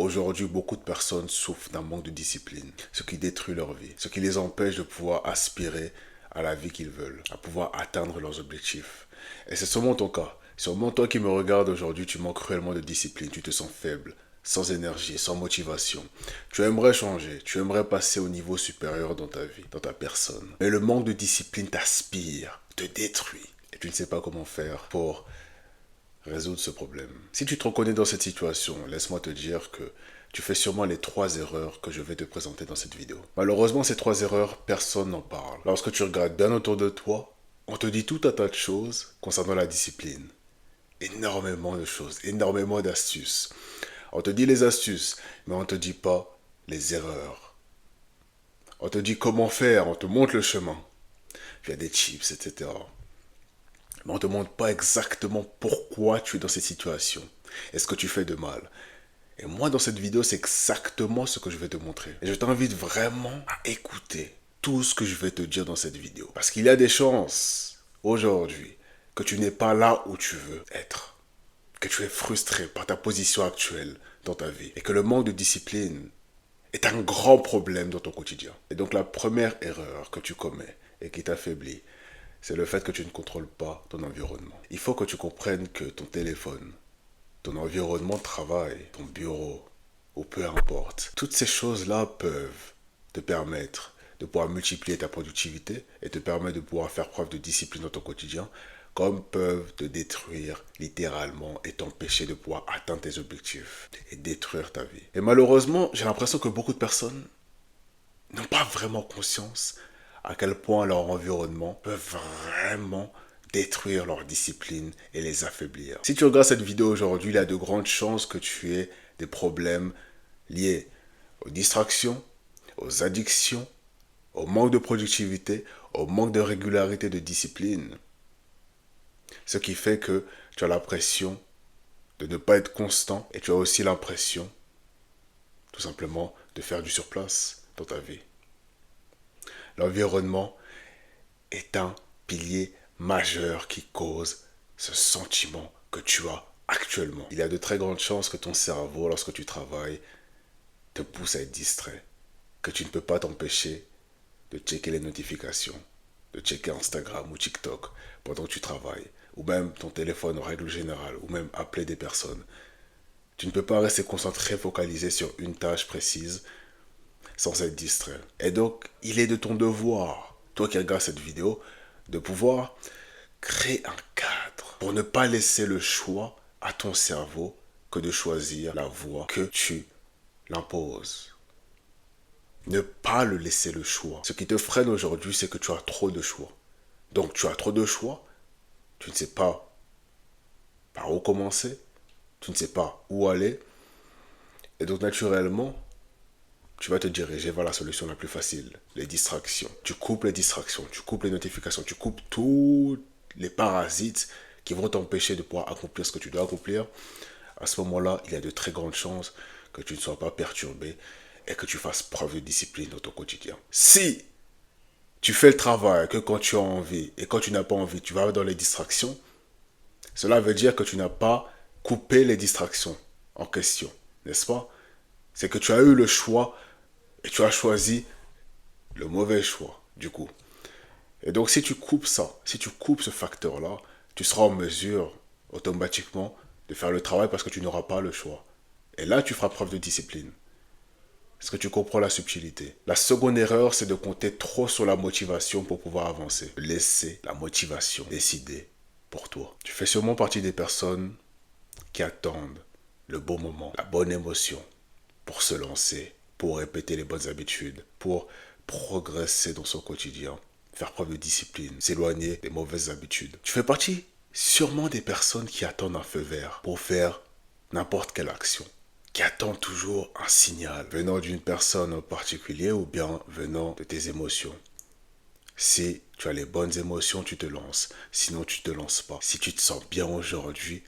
Aujourd'hui, beaucoup de personnes souffrent d'un manque de discipline, ce qui détruit leur vie, ce qui les empêche de pouvoir aspirer à la vie qu'ils veulent, à pouvoir atteindre leurs objectifs. Et c'est sûrement ton cas. Sûrement toi qui me regardes aujourd'hui, tu manques cruellement de discipline, tu te sens faible, sans énergie, sans motivation. Tu aimerais changer, tu aimerais passer au niveau supérieur dans ta vie, dans ta personne. Mais le manque de discipline t'aspire, te détruit. Et tu ne sais pas comment faire pour résoudre ce problème. Si tu te reconnais dans cette situation, laisse-moi te dire que tu fais sûrement les 3 erreurs que je vais te présenter dans cette vidéo. Malheureusement, ces 3 erreurs, personne n'en parle. Lorsque tu regardes bien autour de toi, on te dit tout un tas de choses concernant la discipline. Énormément de choses, énormément d'astuces. On te dit les astuces, mais on ne te dit pas les erreurs. On te dit comment faire, on te montre le chemin. Il y a des chips, etc. Mais on ne te montre pas exactement pourquoi tu es dans cette situation. Est-ce que tu fais de mal? Et moi, dans cette vidéo, c'est exactement ce que je vais te montrer. Et je t'invite vraiment à écouter tout ce que je vais te dire dans cette vidéo. Parce qu'il y a des chances, aujourd'hui, que tu n'es pas là où tu veux être. Que tu es frustré par ta position actuelle dans ta vie. Et que le manque de discipline est un grand problème dans ton quotidien. Et donc la première erreur que tu commets et qui t'affaiblit, c'est le fait que tu ne contrôles pas ton environnement. Il faut que tu comprennes que ton téléphone, ton environnement de travail, ton bureau, ou peu importe, toutes ces choses-là peuvent te permettre de pouvoir multiplier ta productivité et te permettre de pouvoir faire preuve de discipline dans ton quotidien, comme peuvent te détruire littéralement et t'empêcher de pouvoir atteindre tes objectifs et détruire ta vie. Et malheureusement, j'ai l'impression que beaucoup de personnes n'ont pas vraiment conscience à quel point leur environnement peut vraiment détruire leur discipline et les affaiblir. Si tu regardes cette vidéo aujourd'hui, il y a de grandes chances que tu aies des problèmes liés aux distractions, aux addictions, au manque de productivité, au manque de régularité de discipline. Ce qui fait que tu as l'impression de ne pas être constant et tu as aussi l'impression, tout simplement, de faire du surplace dans ta vie. L'environnement est un pilier majeur qui cause ce sentiment que tu as actuellement. Il y a de très grandes chances que ton cerveau, lorsque tu travailles, te pousse à être distrait, que tu ne peux pas t'empêcher de checker les notifications, de checker Instagram ou TikTok pendant que tu travailles, ou même ton téléphone en règle générale, ou même appeler des personnes. Tu ne peux pas rester concentré, focalisé sur une tâche précise sans être distrait. Et donc, il est de ton devoir, toi qui regardes cette vidéo, de pouvoir créer un cadre pour ne pas laisser le choix à ton cerveau que de choisir la voie que tu l'imposes. Ne pas le laisser le choix. Ce qui te freine aujourd'hui, c'est que tu as trop de choix. Donc, tu as trop de choix, tu ne sais pas par où commencer, tu ne sais pas où aller, et donc naturellement, tu vas te diriger vers la solution la plus facile, les distractions. Tu coupes les distractions, tu coupes les notifications, tu coupes tous les parasites qui vont t'empêcher de pouvoir accomplir ce que tu dois accomplir. À ce moment-là, il y a de très grandes chances que tu ne sois pas perturbé et que tu fasses preuve de discipline dans ton quotidien. Si tu fais le travail que quand tu as envie et quand tu n'as pas envie, tu vas dans les distractions, cela veut dire que tu n'as pas coupé les distractions en question, n'est-ce pas? C'est que tu as eu le choix et tu as choisi le mauvais choix, du coup. Et donc, si tu coupes ça, si tu coupes ce facteur-là, tu seras en mesure, automatiquement, de faire le travail parce que tu n'auras pas le choix. Et là, tu feras preuve de discipline. Est-ce que tu comprends la subtilité? La seconde erreur, c'est de compter trop sur la motivation pour pouvoir avancer. Laisser la motivation décider pour toi. Tu fais sûrement partie des personnes qui attendent le bon moment, la bonne émotion pour se lancer, pour répéter les bonnes habitudes, pour progresser dans son quotidien, faire preuve de discipline, s'éloigner des mauvaises habitudes. Tu fais partie sûrement des personnes qui attendent un feu vert pour faire n'importe quelle action, qui attendent toujours un signal venant d'une personne en particulier ou bien venant de tes émotions. Si tu as les bonnes émotions, tu te lances. Sinon, tu ne te lances pas. Si tu te sens bien aujourd'hui,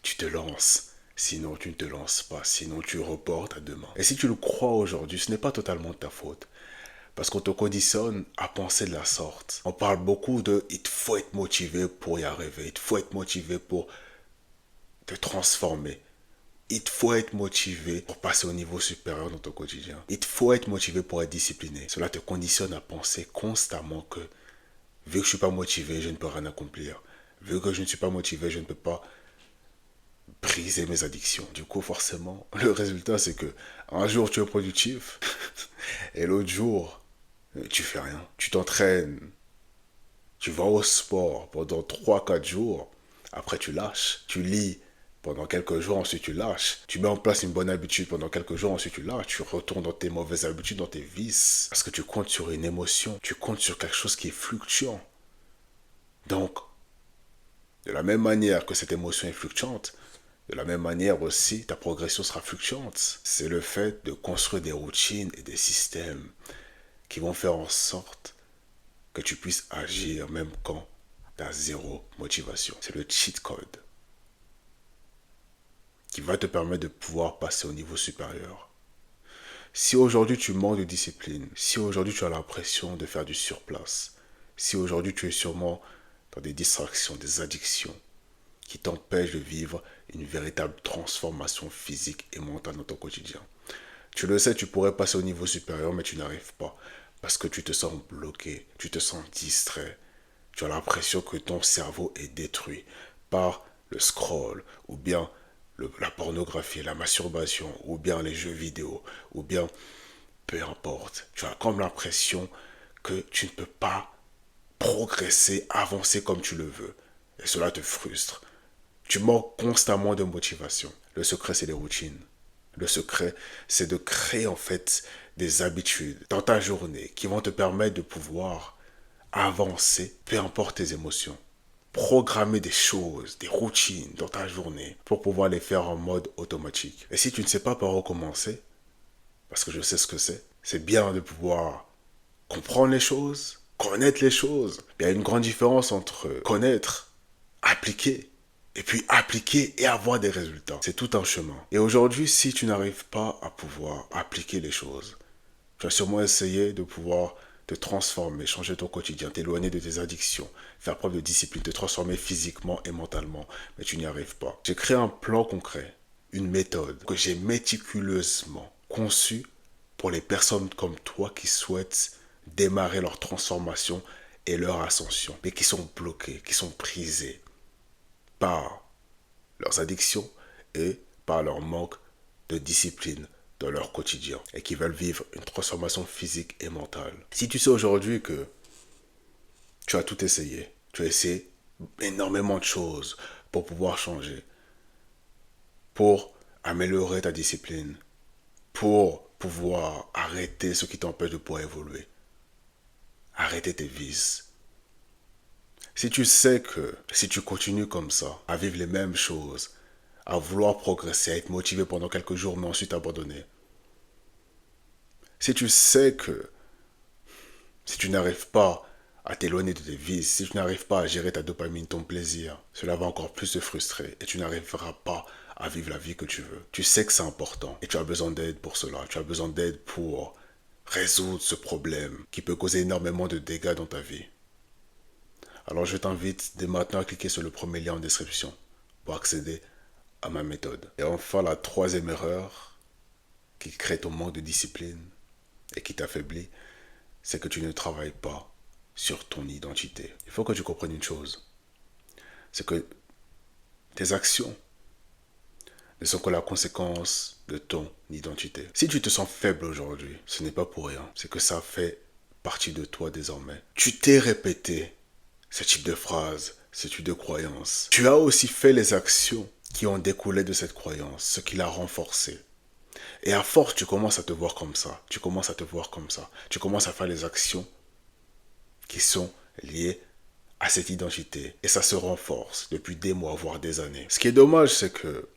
tu te lances. Sinon, tu ne te lances pas. Sinon, tu reportes à demain. Et si tu le crois aujourd'hui, ce n'est pas totalement de ta faute. Parce qu'on te conditionne à penser de la sorte. On parle beaucoup de « il faut être motivé pour y arriver ». Il faut être motivé pour te transformer. Il te faut être motivé pour passer au niveau supérieur dans ton quotidien. Il te faut être motivé pour être discipliné. Cela te conditionne à penser constamment que vu que je ne suis pas motivé, je ne peux rien accomplir. Vu que je ne suis pas motivé, je ne peux pas briser mes addictions. Du coup, forcément, le résultat, c'est que un jour, tu es productif et l'autre jour, tu fais rien. Tu t'entraînes, tu vas au sport pendant 3 4 jours. Après, tu lâches. Tu lis pendant quelques jours, ensuite tu lâches. Tu mets en place une bonne habitude pendant quelques jours, ensuite tu lâches. Tu retournes dans tes mauvaises habitudes, dans tes vices. Parce que tu comptes sur une émotion. Tu comptes sur quelque chose qui est fluctuant. Donc, de la même manière que cette émotion est fluctuante, de la même manière aussi, ta progression sera fluctuante. C'est le fait de construire des routines et des systèmes qui vont faire en sorte que tu puisses agir même quand tu as zéro motivation. C'est le cheat code qui va te permettre de pouvoir passer au niveau supérieur. Si aujourd'hui tu manques de discipline, si aujourd'hui tu as l'impression de faire du surplace, si aujourd'hui tu es sûrement dans des distractions, des addictions qui t'empêchent de vivre une véritable transformation physique et mentale dans ton quotidien. Tu le sais, tu pourrais passer au niveau supérieur, mais tu n'arrives pas parce que tu te sens bloqué, tu te sens distrait. Tu as l'impression que ton cerveau est détruit par le scroll ou bien la pornographie, la masturbation ou bien les jeux vidéo ou bien peu importe. Tu as comme l'impression que tu ne peux pas progresser, avancer comme tu le veux. Et cela te frustre. Tu manques constamment de motivation. Le secret, c'est les routines. Le secret, c'est de créer en fait des habitudes dans ta journée qui vont te permettre de pouvoir avancer, peu importe tes émotions. Programmer des choses, des routines dans ta journée pour pouvoir les faire en mode automatique. Et si tu ne sais pas par où commencer, parce que je sais ce que c'est bien de pouvoir comprendre les choses, connaître les choses. Il y a une grande différence entre connaître, appliquer, et puis appliquer et avoir des résultats. C'est tout un chemin. Et aujourd'hui, si tu n'arrives pas à pouvoir appliquer les choses, tu vas sûrement essayer de pouvoir te transformer, changer ton quotidien, t'éloigner de tes addictions, faire preuve de discipline, te transformer physiquement et mentalement, mais tu n'y arrives pas. J'ai créé un plan concret, une méthode que j'ai méticuleusement conçue pour les personnes comme toi qui souhaitent démarrer leur transformation et leur ascension, mais qui sont bloquées, qui sont prisées par leurs addictions et par leur manque de discipline dans leur quotidien et qui veulent vivre une transformation physique et mentale. Si tu sais aujourd'hui que tu as tout essayé, tu as essayé énormément de choses pour pouvoir changer, pour améliorer ta discipline, pour pouvoir arrêter ce qui t'empêche de pouvoir évoluer, arrêter tes vices. Si tu sais que si tu continues comme ça, à vivre les mêmes choses, à vouloir progresser, à être motivé pendant quelques jours, mais ensuite abandonner. Si tu sais que si tu n'arrives pas à t'éloigner de tes vices, si tu n'arrives pas à gérer ta dopamine, ton plaisir, cela va encore plus te frustrer et tu n'arriveras pas à vivre la vie que tu veux. Tu sais que c'est important et tu as besoin d'aide pour cela. Tu as besoin d'aide pour résoudre ce problème qui peut causer énormément de dégâts dans ta vie. Alors je t'invite dès maintenant à cliquer sur le premier lien en description pour accéder à ma méthode. Et enfin, la troisième erreur qui crée ton manque de discipline et qui t'affaiblit, c'est que tu ne travailles pas sur ton identité. Il faut que tu comprennes une chose. C'est que tes actions ne sont que la conséquence de ton identité. Si tu te sens faible aujourd'hui, ce n'est pas pour rien. C'est que ça fait partie de toi désormais. Tu t'es répété ce type de phrase, ce type de croyance. Tu as aussi fait les actions qui ont découlé de cette croyance, ce qui l'a renforcée. Et à force, tu commences à te voir comme ça. Tu commences à te voir comme ça. Tu commences à faire les actions qui sont liées à cette identité. Et ça se renforce depuis des mois, voire des années. Ce qui est dommage, c'est que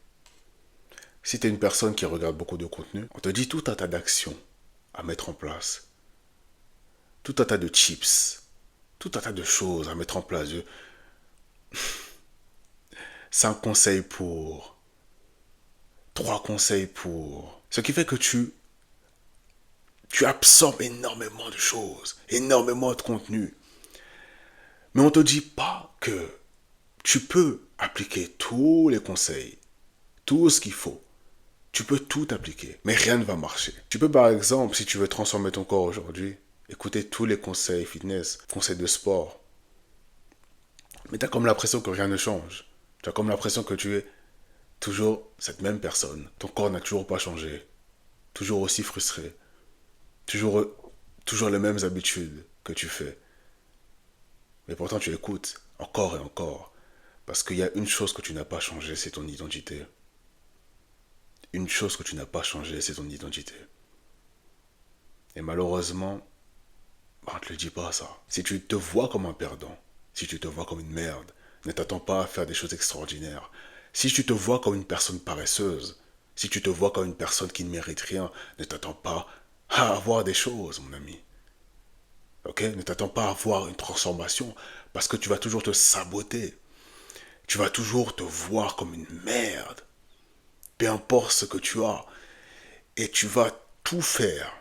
si tu es une personne qui regarde beaucoup de contenu, on te dit tout un tas d'actions à mettre en place. Tout un tas de chips. Tout un tas de choses à mettre en place. 5 conseils pour. 3 conseils pour. Ce qui fait que tu absorbes énormément de choses, énormément de contenu. Mais on ne te dit pas que tu peux appliquer tous les conseils, tout ce qu'il faut Tu peux tout appliquer, mais rien ne va marcher. Tu peux par exemple, si tu veux transformer ton corps aujourd'hui, écouter tous les conseils fitness, conseils de sport. Mais tu as comme l'impression que rien ne change. Tu as comme l'impression que tu es toujours cette même personne. Ton corps n'a toujours pas changé. Toujours aussi frustré. Toujours, toujours les mêmes habitudes que tu fais. Mais pourtant tu écoutes encore et encore. Parce qu'il y a une chose que tu n'as pas changé, c'est ton identité. Une chose que tu n'as pas changé, c'est ton identité. Et malheureusement, on ne te le dit pas ça. Si tu te vois comme un perdant, si tu te vois comme une merde, ne t'attends pas à faire des choses extraordinaires. Si tu te vois comme une personne paresseuse, si tu te vois comme une personne qui ne mérite rien, ne t'attends pas à avoir des choses, mon ami. Ok? Ne t'attends pas à avoir une transformation parce que tu vas toujours te saboter. Tu vas toujours te voir comme une merde. Peu importe ce que tu as. Et tu vas tout faire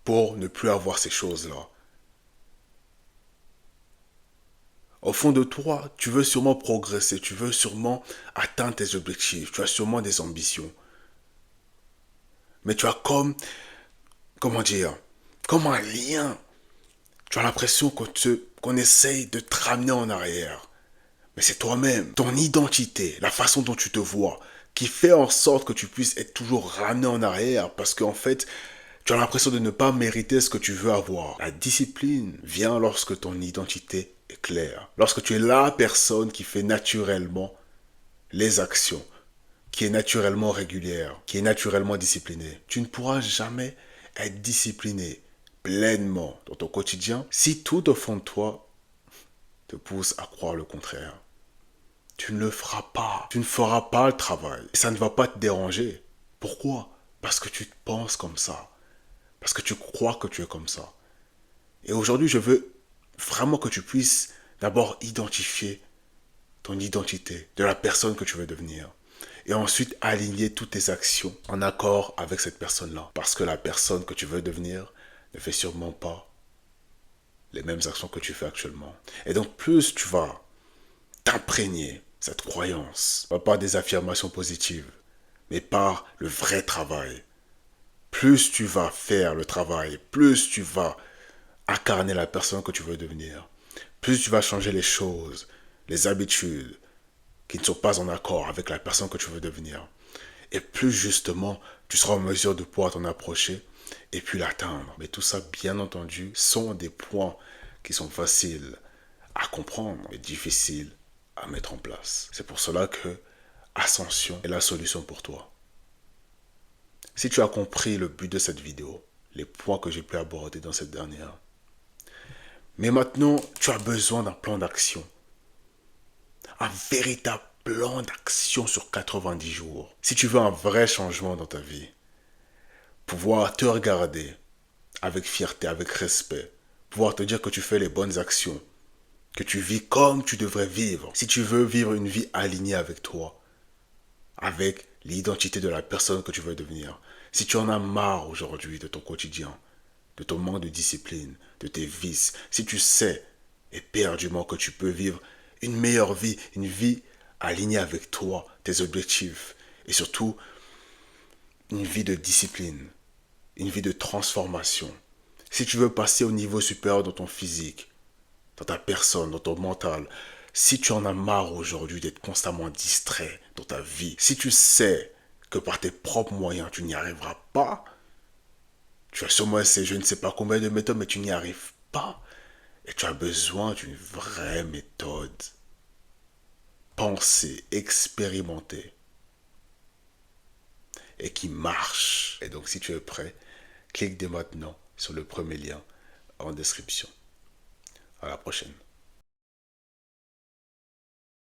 pour ne plus avoir ces choses-là. Au fond de toi, tu veux sûrement progresser, tu veux sûrement atteindre tes objectifs, tu as sûrement des ambitions. Mais tu as comment dire, comme un lien. Tu as l'impression qu'on essaye de te ramener en arrière. Mais c'est toi-même, ton identité, la façon dont tu te vois, qui fait en sorte que tu puisses être toujours ramené en arrière parce qu'en fait, tu as l'impression de ne pas mériter ce que tu veux avoir. La discipline vient lorsque ton identité est claire. Lorsque tu es la personne qui fait naturellement les actions, qui est naturellement régulière, qui est naturellement disciplinée. Tu ne pourras jamais être discipliné pleinement dans ton quotidien si tout au fond de toi te pousse à croire le contraire. Tu ne le feras pas. Tu ne feras pas le travail. Et ça ne va pas te déranger. Pourquoi? Parce que tu te penses comme ça. Parce que tu crois que tu es comme ça. Et aujourd'hui, je veux vraiment que tu puisses d'abord identifier ton identité, de la personne que tu veux devenir. Et ensuite, aligner toutes tes actions en accord avec cette personne-là. Parce que la personne que tu veux devenir ne fait sûrement pas les mêmes actions que tu fais actuellement. Et donc, plus tu vas t'imprégner cette croyance, pas par des affirmations positives, mais par le vrai travail. Plus tu vas faire le travail, plus tu vas incarner la personne que tu veux devenir, plus tu vas changer les choses, les habitudes qui ne sont pas en accord avec la personne que tu veux devenir. Et plus justement, tu seras en mesure de pouvoir t'en approcher et puis l'atteindre. Mais tout ça, bien entendu, sont des points qui sont faciles à comprendre, mais difficiles à mettre en place. C'est pour cela que Ascension est la solution pour toi. Si tu as compris le but de cette vidéo, les points que j'ai pu aborder dans cette dernière, mais maintenant, tu as besoin d'un plan d'action. Un véritable plan d'action sur 90 jours. Si tu veux un vrai changement dans ta vie, pouvoir te regarder avec fierté, avec respect, pouvoir te dire que tu fais les bonnes actions, que tu vis comme tu devrais vivre. Si tu veux vivre une vie alignée avec toi, avec l'identité de la personne que tu veux devenir, si tu en as marre aujourd'hui de ton quotidien, de ton manque de discipline, de tes vices, si tu sais éperdument que tu peux vivre une meilleure vie, une vie alignée avec toi, tes objectifs, et surtout une vie de discipline, une vie de transformation. Si tu veux passer au niveau supérieur dans ton physique, dans ta personne, dans ton mental, si tu en as marre aujourd'hui d'être constamment distrait dans ta vie, si tu sais que par tes propres moyens tu n'y arriveras pas, tu as sûrement essayé je ne sais pas combien de méthodes, mais tu n'y arrives pas. Et tu as besoin d'une vraie méthode. Pensée, expérimentée. Et qui marche. Et donc si tu es prêt, clique dès maintenant sur le premier lien en description. À la prochaine.